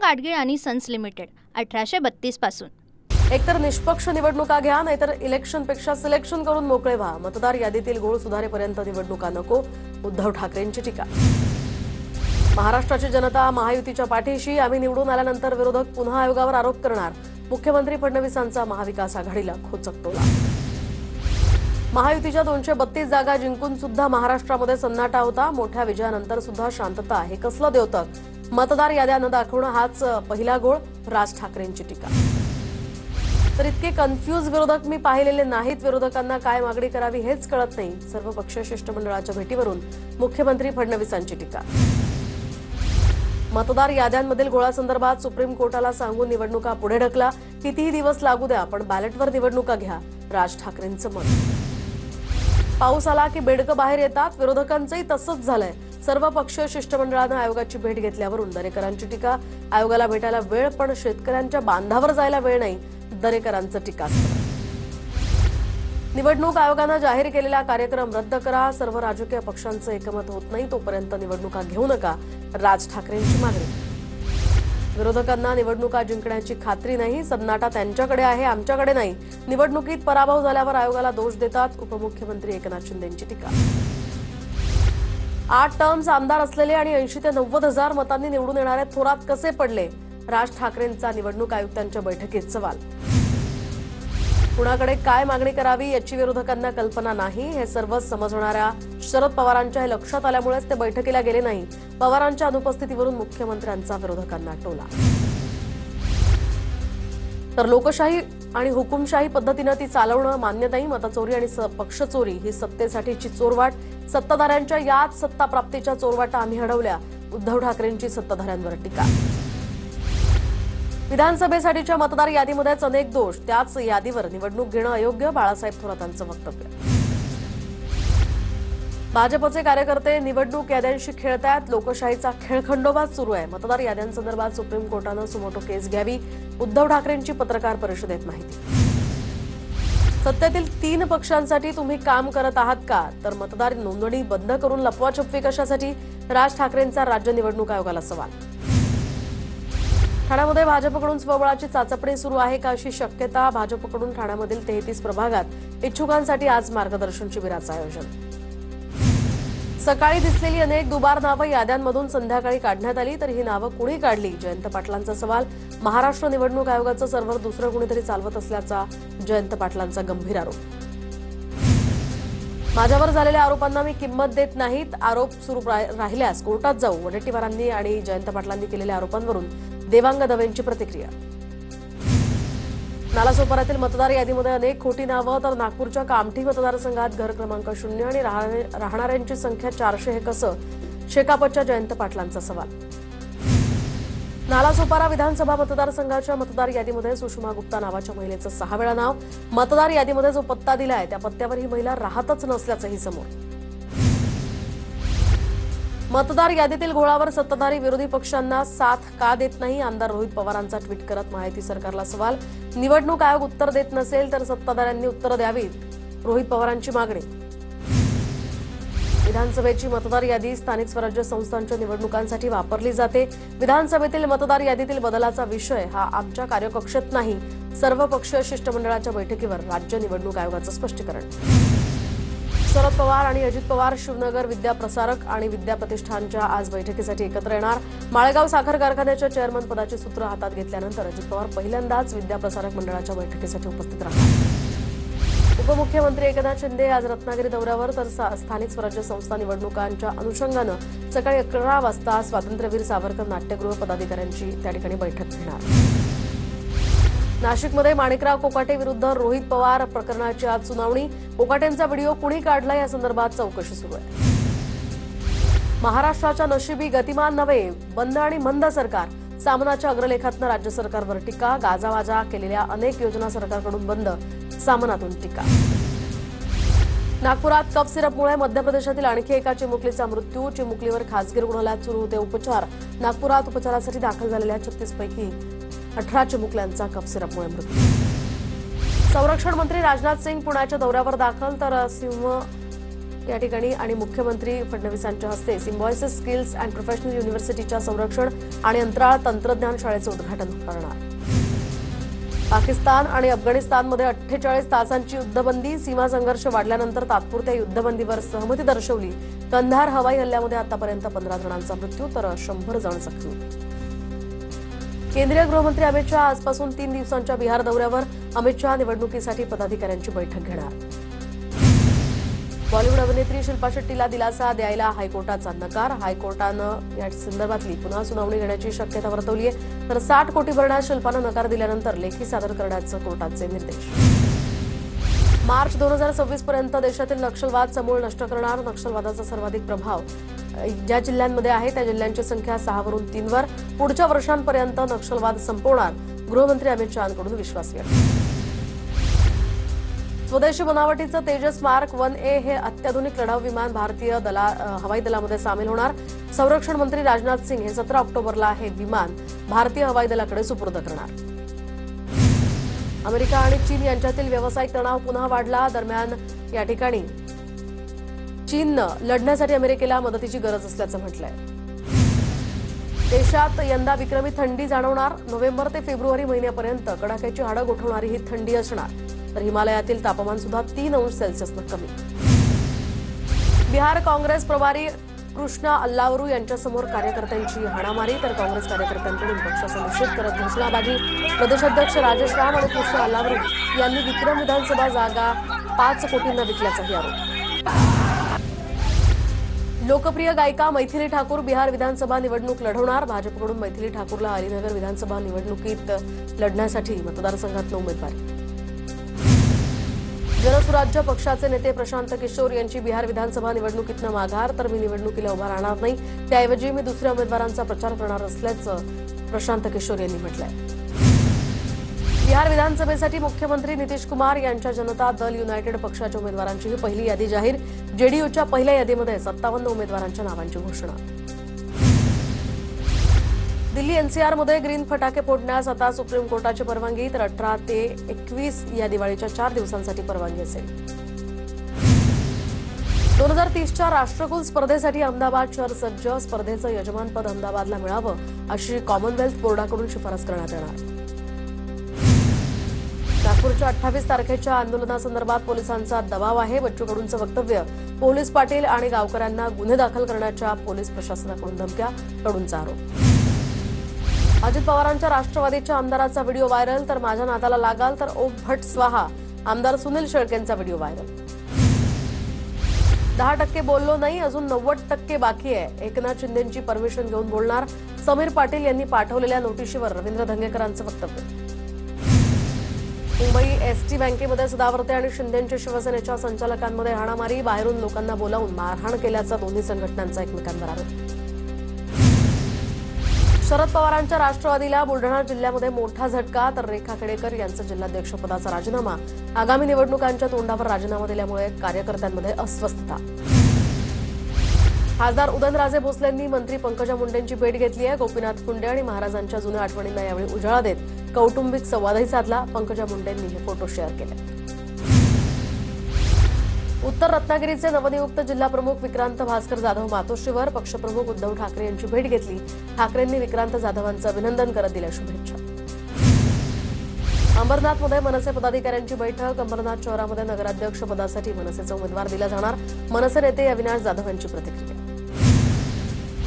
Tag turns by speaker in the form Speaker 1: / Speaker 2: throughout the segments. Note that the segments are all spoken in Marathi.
Speaker 1: गाडगीळ आणि सन्स लिमिटेड 1832 पासून।
Speaker 2: एकतर निष्पक्ष निवडणुका घ्या, नाहीतर इलेक्शनपेक्षा सिलेक्शन करून मोकळे व्हा। मतदार यादीतील घोळ सुधारेपर्यंत निवडणुका नको, उद्धव ठाकरेंची टीका। महाराष्ट्राची जनता महायुतीच्या पाठीशी, आम्ही निवडून आल्यानंतर विरोधक पुन्हा आयोगावर आरोप करणार। मुख्यमंत्री फडणवीसांचा महाविकास आघाडीला खोचक टोला। महायुतीच्या 232 जागा जिंकून सुद्धा महाराष्ट्रामध्ये सन्नाटा होता। मोठ्या विजयानंतर सुद्धा शांतता, हे कसलं द्योतक? मतदार याद्या न दाखवणं हाच पहिला घोळ, राज ठाकरेंची टीका। तर इतके कन्फ्यूज विरोधक मी पाहिलेले नाहीत। विरोधकांना काय मागणी करावी हेच कळत नाही। सर्वपक्षीय शिष्टमंडळाच्या भेटीवरून मुख्यमंत्री फडणवीसांची टीका। मतदार याद्यांमधील घोळासंदर्भात सुप्रीम कोर्टाला सांगून निवडणुका पुढे ढकला, कितीही दिवस लागू द्या, पण बॅलेटवर निवडणुका घ्या, राज ठाकरेंचं मत। पाऊस आला की बेडकं बाहेर येतात, विरोधकांचंही तसंच झालंय। सर्वपक्षीय शिष्टमंडळानं आयोगाची भेट घेतल्यावरून दरेकरांची टीका। आयोगाला भेटायला वेळ, पण शेतकऱ्यांच्या बांधावर जायला वेळ नाही, दरेकरांचं टीकास्त्र। निवडणूक आयोगानं जाहीर केलेला कार्यक्रम रद्द करा। सर्व राजकीय पक्षांचं एकमत होत नाही तोपर्यंत निवडणुका घेऊ नका, राज ठाकरेंची मागणी। विरोधकांना निवडणुका जिंकण्याची खात्री नाही, सन्नाटा त्यांच्याकडे आहे, आमच्याकडे नाही। निवडणुकीत पराभव झाल्यावर आयोगाला दोष देतात, उपमुख्यमंत्री एकनाथ शिंदेंची टीका। 8 टर्म्स आमदार असलेले आणि 80 ते 90 हजार मतांनी निवडून येणारे थोरात कसे पडले? राज ठाकरेंचा निवडणूक आयुक्तांच्या बैठकीत सवाल। कुणाकडे काय मागणी करावी याची विरोधकांना कल्पना नाही, हे सर्व समजणाऱ्या शरद पवारांच्या हे लक्षात आल्यामुळेच ते बैठकीला गेले नाही। पवारांच्या अनुपस्थितीवरून मुख्यमंत्र्यांचा विरोधकांना टोला। तर लोकशाही आणि हुकुमशाही पद्धतीनं ती चालवणं मान्य नाही। मतचोरी आणि पक्षचोरी ही सत्तेसाठीची चोरवाट, सत्ताधाऱ्यांच्या याच सत्ता प्राप्तीच्या चोरवाटा आम्ही अडवल्या, उद्धव ठाकरेंची सत्ताधाऱ्यांवर टीका। विधानसभेसाठीच्या मतदार यादीमध्येच अनेक दोष, त्याच यादीवर निवडणूक घेणं अयोग्य, बाळासाहेब थोरातांचं वक्तव्य। भाजपचे कार्यकर्ते निवडणूक याद्यांशी खेळतायत, लोकशाहीचा खेळखंडोबा सुरू आहे। मतदार याद्यांसंदर्भात सुप्रीम कोर्टानं सुमोटो केस घ्यावी, उद्धव ठाकरेंची पत्रकार परिषदेत माहिती। सत्तेतील 3 पक्षांसाठी तुम्ही काम करत आहात का? तर मतदार नोंदणी बंद करून लपवाछपवी कशासाठी? राज ठाकरेंचा राज्य निवडणूक आयोगाला सवाल। ठाण्यामध्ये भाजपकडून स्वबळाची चाचपणी सुरू आहे का, अशी शक्यता। भाजपकडून ठाण्यामधील 33 प्रभागात इच्छुकांसाठी आज मार्गदर्शन शिबिराचं आयोजन। सकाळी दिसलेली अनेक दुबार नावं याद्यांमधून संध्याकाळी काढण्यात आली, तर ही नावं कुणी काढली? जयंत पाटलांचा सवाल। महाराष्ट्र निवडणूक आयोगाचं सर्व्हर दुसरं कुणीतरी चालवत असल्याचा जयंत पाटलांचा गंभीर आरोप। माझ्यावर झालेल्या आरोपांना मी किंमत देत नाहीत, आरोप सुरू राहिल्यास कोर्टात जाऊ, वडेट्टीवारांनी आणि जयंत पाटलांनी केलेल्या आरोपांवरून देवांग दवेंची प्रतिक्रिया। नालासोपाऱ्यातील मतदार यादीमध्ये अनेक खोटी नावं, तर नागपूरच्या कामठी मतदारसंघात घर क्रमांक 0 आणि राहणाऱ्यांची संख्या 400 हे कसं? शेकापच्या जयंत पाटलांचा सवाल। नालासोपारा विधानसभा मतदारसंघाच्या मतदार यादीमध्ये सुषमा गुप्ता नावाच्या महिलेचं 6 वेळा नाव। मतदार यादीमध्ये जो पत्ता दिलाय त्या पत्त्यावर ही महिला राहतच नसल्याचंही समोर। मतदार यादीतील घोळावर सत्ताधारी विरोधी पक्षांना साथ का देत नाही? आमदार रोहित पवारांचा ट्विट करत महायुती सरकारला सवाल। निवडणूक आयोग उत्तर देत नसेल तर सत्ताधाऱ्यांनी उत्तर द्यावीत, रोहित पवारांची मागणी। विधानसभेची मतदार यादी स्थानिक स्वराज्य संस्थांच्या निवडणुकांसाठी वापरली जाते। विधानसभेतील मतदार यादीतील बदलाचा विषय हा आमच्या कार्यकक्षेत नाही। सर्वपक्षीय शिष्टमंडळाच्या बैठकीवर राज्य निवडणूक आयोगाचं स्पष्टीकरण। शरद पवार आणि अजित पवार शिवनगर विद्याप्रसारक आणि विद्याप्रतिष्ठानच्या आज बैठकीसाठी एकत्र येणार। माळेगाव साखर कारखान्याच्या चेअरमन पदाची सूत्र हातात घेतल्यानंतर अजित पवार पहिल्यांदाच विद्याप्रसारक मंडळाच्या बैठकीसाठी उपस्थित राहणार। उपमुख्यमंत्री एकनाथ शिंदे आज रत्नागिरी दौऱ्यावर, तर स्थानिक स्वराज्य संस्था निवडणुकांच्या अनुषंगानं सकाळी 11 वाजता स्वातंत्र्यवीर सावरकर नाट्यगृह पदाधिकाऱ्यांची त्या ठिकाणी बैठक घेणार। नाशिकमध्ये माणिकराव कोकाटे विरुद्ध रोहित पवार प्रकरणाची आज सुनावणी। कोकाटेंचा व्हिडिओ कुणी काढला या संदर्भात चौकशी सुरू आहे। महाराष्ट्राच्या नशिबी गतिमान नव्हे, बंद आणि मंद सरकार, सामनाच्या अग्रलेखातनं राज्य सरकारवर टीका। गाजावाजा केलेल्या अनेक योजना सरकारकडून बंद, सामनातून टीका। नागपुरात कफ सिरपमुळे मध्य प्रदेशातील आणखी एका चिमुकलीचा मृत्यू। चिमुकलीवर खासगी रुग्णालयात सुरू होते उपचार। नागपुरात उपचारासाठी दाखल झालेल्या 36 पैकी 18 चिमुकल्यांचा कफ सिरपमुळे मृत्यू। संरक्षण मंत्री राजनाथ सिंग पुण्याच्या दौऱ्यावर दाखल, तर या ठिकाणी आणि मुख्यमंत्री फडणवीसांच्या हस्ते सिम्बॉयसिस स्किल्स अँड प्रोफेशनल युनिव्हर्सिटीच्या संरक्षण आणि अंतराळ तंत्रज्ञान शाळेचं उद्घाटन करणार. पाकिस्तान आणि अफगाणिस्तानमध्ये 48 तासांची युद्धबंदी. सीमा संघर्ष वाढल्यानंतर तात्पुरत्या युद्धबंदीवर सहमती दर्शवली. कंधार हवाई हल्ल्यामध्ये आतापर्यंत 15 जणांचा मृत्यू तर 100 जण जखमी. केंद्रीय गृहमंत्री अमित शहा आजपासून 3 दिवसांच्या बिहार दौऱ्यावर. अमित शहा निवडणुकीसाठी पदाधिकाऱ्यांची बैठक घेणार. बॉलिवूड अभिनेत्री शिल्पा शेट्टीला दिलासा द्यायला हायकोर्टाचा नकार. हायकोर्टानं या संदर्भातली पुन्हा सुनावणी घेण्याची शक्यता वर्तवली आहे. तर 60 कोटी भरण्यास शिल्पानं नकार दिल्यानंतर लेखी सादर करण्याचे कोर्टाचे निर्देश. मार्च 2026 पर्यंत देशातील नक्षलवाद समूळ नष्ट करणार. नक्षलवादाचा सर्वाधिक प्रभाव ज्या जिल्ह्यांमध्ये आहे त्या जिल्ह्यांची संख्या 6 वरून 3 वर. पुढच्या वर्षांपर्यंत नक्षलवाद संपवणार. गृहमंत्री अमित शहांकडून विश्वास व्यक्त. स्वदेशी बनावटीचं तेजस मार्क 1A हे अत्याधुनिक लढाऊ विमान भारतीय हवाई दलामध्ये सामील होणार. संरक्षण मंत्री राजनाथ सिंग हे 17 ऑक्टोबरला हे विमान भारतीय हवाई दलाकडे सुपूर्द करणार. अमेरिका आणि चीन यांच्यातील व्यावसायिक तणाव पुन्हा वाढला. दरम्यान या ठिकाणी चीननं लढण्यासाठी अमेरिकेला मदतीची गरज असल्याचं म्हटलंय. देशात यंदा विक्रमी थंडी जाणवणार. नोव्हेंबर ते फेब्रुवारी महिन्यापर्यंत कडाक्याची हाडं गोठवणारी ही थंडी असणार. तर हिमालयातील तापमान सुद्धा 3 अंश सेल्सिअसनं कमी. बिहार काँग्रेस प्रभारी कृष्णा अल्लावरू यांच्यासमोर कार्यकर्त्यांची हाणामारी. तर काँग्रेस कार्यकर्त्यांकडून पक्षाचा निषेध करत घोषणाबाजी. प्रदेशाध्यक्ष राजेश राम आणि कृष्णा अल्लावरू यांनी विक्रम विधानसभा जागा 5 कोटींना विकल्याचाही आरोप. लोकप्रिय गायिका मैथिली ठाकूर बिहार विधानसभा निवडणूक लढवणार. भाजपकडून मैथिली ठाकूरला अलीनगर विधानसभा निवडणुकीत लढण्यासाठी मतदारसंघातनं उमेदवारी. जनसुराज्य पक्षाचे नेते प्रशांत किशोर यांची बिहार विधानसभा निवडणुकीतनं माघार. तर मी निवडणुकीला उभा राहणार नाही, त्याऐवजी मी दुसऱ्या उमेदवारांचा प्रचार करणार असल्याचं प्रशांत किशोर यांनी म्हटलंय. बिहार विधानसभेसाठी मुख्यमंत्री नितीश कुमार यांच्या जनता दल युनायटेड पक्षाच्या उमेदवारांची ही पहिली यादी जाहीर. जेडीयूच्या पहिल्या यादीमध्ये 57 उमेदवारांच्या नावांची घोषणा. दिल्ली एनसीआरमध्ये ग्रीन फटाके फोडण्यास आता सुप्रीम कोर्टाची परवानगी. तर 18 ते 21 या दिवाळीच्या 4 दिवसांसाठी परवानगी असेल. 2030च्या राष्ट्रकुल स्पर्धेसाठी अहमदाबाद शहर सज्ज. स्पर्धेचं यजमानपद अहमदाबादला मिळावं अशी कॉमनवेल्थ बोर्डाकडून शिफारस करण्यात येणार. नागपूरच्या 28 तारखेच्या आंदोलनासंदर्भात पोलिसांचा दबाव आहे. बच्चू कडूंचं वक्तव्य. पोलीस पाटील आणि गावकऱ्यांना गुन्हे दाखल करण्याच्या पोलीस प्रशासनाकडून धमक्या. कडूंचा आरोप. अजित पवारांच्या राष्ट्रवादीच्या आमदाराचा व्हिडिओ व्हायरल. तर माझ्या नादाला लागाल तर ओम भट स्वाहा. आमदार सुनील शेळकेंचा व्हिडिओ व्हायरल. 10% बोललो नाही, अजून 90% बाकी आहे. एकनाथ शिंदेंची परमिशन घेऊन बोलणार. समीर पाटील यांनी पाठवलेल्या नोटिशीवर रवींद्र धंगेकरांचं वक्तव्य. मुंबई एसटी बँकेमध्ये सदावर्ते आणि शिंदेंच्या शिवसेनेच्या संचालकांमध्ये हाणामारी. बाहेरून लोकांना बोलावून मारहाण केल्याचा दोन्ही संघटनांचा एकमेकांवर आरोप. शरद पवारांच्या राष्ट्रवादीला बुलढाणा जिल्ह्यामध्ये मोठा झटका. तर रेखा केडेकर यांचा जिल्हाध्यक्षपदाचा राजीनामा. आगामी निवडणुकांच्या तोंडावर राजीनामा दिल्यामुळे कार्यकर्त्यांमध्ये अस्वस्थता. खासदार उदयनराजे भोसलेंनी मंत्री पंकजा मुंडेंची भेट घेतली आहे. गोपीनाथ मुंडे आणि महाराजांच्या जुन्या आठवणींना यावेळी उजाळा देत कौटुंबिक संवादही साधला. पंकजा मुंडेंनी हे फोटो शेअर केले. उत्तर रत्नागिरीचे नवनियुक्त जिल्हाप्रमुख विक्रांत भास्कर जाधव मातोश्रीवर. पक्षप्रमुख उद्धव ठाकरे यांची भेट घेतली. ठाकरेंनी विक्रांत जाधवांचं अभिनंदन करत दिल्या शुभेच्छा. अंबरनाथमध्ये मनसे पदाधिकाऱ्यांची बैठक. अंबरनाथ शहरामध्ये नगराध्यक्ष पदासाठी मनसेचा उमेदवार दिला जाणार. मनसे नेते अविनाश जाधव यांची प्रतिक्रिया.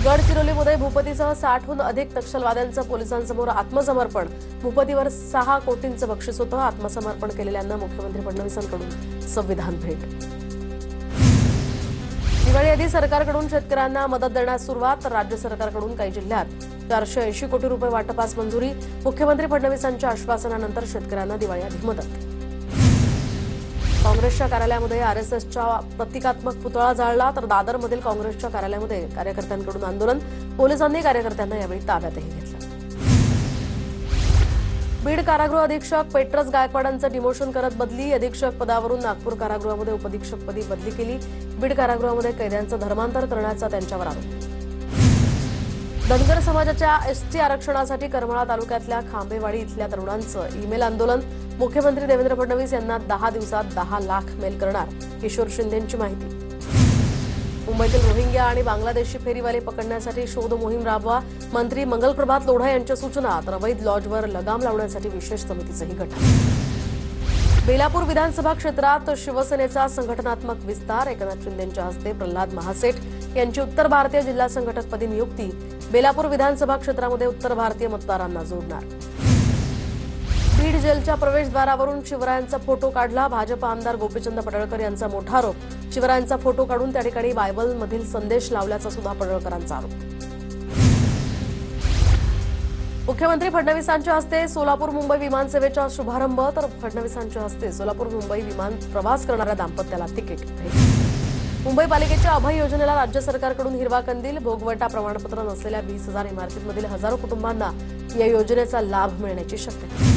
Speaker 2: गडचिरोलीमध्ये भूपतीसह 60हून अधिक नक्षलवाद्यांचं पोलिसांसमोर आत्मसमर्पण. भूपतीवर 6 कोटींचं बक्षीस होतं. आत्मसमर्पण केलेल्यांना मुख्यमंत्री फडणवीसांकडून संविधान भेट. दिवाळी आधी सरकारकडून शेतकऱ्यांना मदत देण्यास सुरुवात. तर राज्य सरकारकडून काही जिल्ह्यात 480 कोटी रुपये वाटपास मंजुरी. मुख्यमंत्री फडणवीसांच्या आश्वासनानंतर शेतकऱ्यांना दिवाळी आधी मदत. काँग्रेसच्या कार्यालयामध्ये आरएसएसचा प्रतिकात्मक पुतळा जाळला. तर दादरमधील काँग्रेसच्या कार्यालयामध्ये कार्यकर्त्यांकडून आंदोलन. पोलिसांनी कार्यकर्त्यांना यावेळी ताब्यातही घेतलं. बीड कारागृह अधीक्षक पेट्रस गायकवाडांचं डिमोशन करत बदली. अधीक्षक पदावरून नागपूर कारागृहामध्ये उपअधीक्षकपदी बदली केली. बीड कारागृहामध्ये कैद्यांचं धर्मांतर करण्याचा त्यांच्यावर आरोप. धनगर समाजाच्या एसटी आरक्षणासाठी करमाळा तालुक्यातल्या खांबेवाडी इथल्या तरुणांचं ईमेल आंदोलन. मुख्यमंत्री देवेंद्र फडणवीस यांना 10 दिवसात 10 लाख मेल करणार. किशोर शिंदेंची माहिती. मुंबईतील रोहिंग्या आणि बांगलादेशी फेरीवाले पकडण्यासाठी शोध मोहीम राबवा. मंत्री मंगलप्रभात लोढा यांच्या सूचना. तर अवैध लॉजवर लगाम लावण्यासाठी विशेष समितीचंही गठन. बेलापूर विधानसभा क्षेत्रात शिवसेनेचा संघटनात्मक विस्तार. एकनाथ शिंदेंच्या हस्ते प्रल्हाद महासेठ यांची उत्तर भारतीय जिल्हा संघटकपदी नियुक्ती. बेलापूर विधानसभा क्षेत्रामध्ये उत्तर भारतीय मतदारांना जोडणार. बीड जेलच्या प्रवेशद्वारावरून शिवरायांचा फोटो काढला. भाजप आमदार गोपीचंद पडळकर यांचा मोठा आरोप. शिवरायांचा फोटो काढून त्या ठिकाणी बायबलमधील संदेश लावल्याचा सुद्धा पडळकरांचा आरोप. मुख्यमंत्री फडणवीसांच्या हस्ते सोलापूर मुंबई विमानसेवेचा शुभारंभ. तर फडणवीसांच्या हस्ते सोलापूर मुंबई विमान प्रवास करणाऱ्या दाम्पत्याला तिकीट. मुंबई पालिकेच्या अभय योजनेला राज्य सरकारकडून हिरवा कंदील. भोगवटा प्रमाणपत्र नसलेल्या 20,000 इमारतींमधील हजारो कुटुंबांना या योजनेचा लाभ मिळण्याची शक्यता.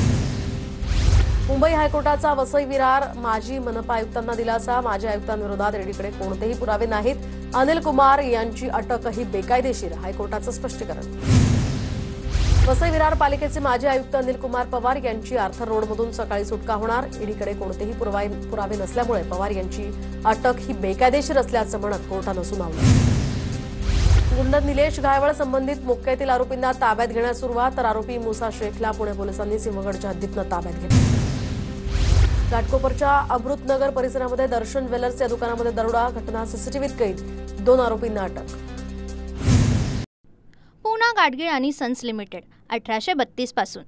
Speaker 2: मुंबई हायकोर्टाचा वसई विरार. माजी मनपा आयुक्तांना दिलासा. माजी आयुक्तांविरोधात ईडीकडे कोणतेही पुरावे नाहीत. अनिल कुमार यांची अटकही बेकायदेशीर. हायकोर्टाचं स्पष्टीकरण. वसई विरार पालिकेचे माजी आयुक्त अनिल कुमार पवार यांची आर्थर रोडमधून सकाळी सुटका होणार. ईडीकडे कोणतेही पुरावे नसल्यामुळे पवार यांची अटक ही बेकायदेशीर असल्याचं म्हणत कोर्टानं सुनावलं. गुंड निलेश घायवळ संबंधित मोक्यातील आरोपींना ताब्यात घेण्यास सुरुवात. तर आरोपी मुसा शेखला पुणे पोलिसांनी सिंहगडच्या हद्दीतनं ताब्यात घेतलं. घाटकोपरच्या अमृतनगर परिसरामध्ये दर्शन ज्वेलर्स या दुकानामध्ये दरोडा. घटना सीसीटीव्हीत कैद. 2 आरोपींना अटक.
Speaker 1: पूना गाडगीळ आणि सन्स लिमिटेड 1832 पासून.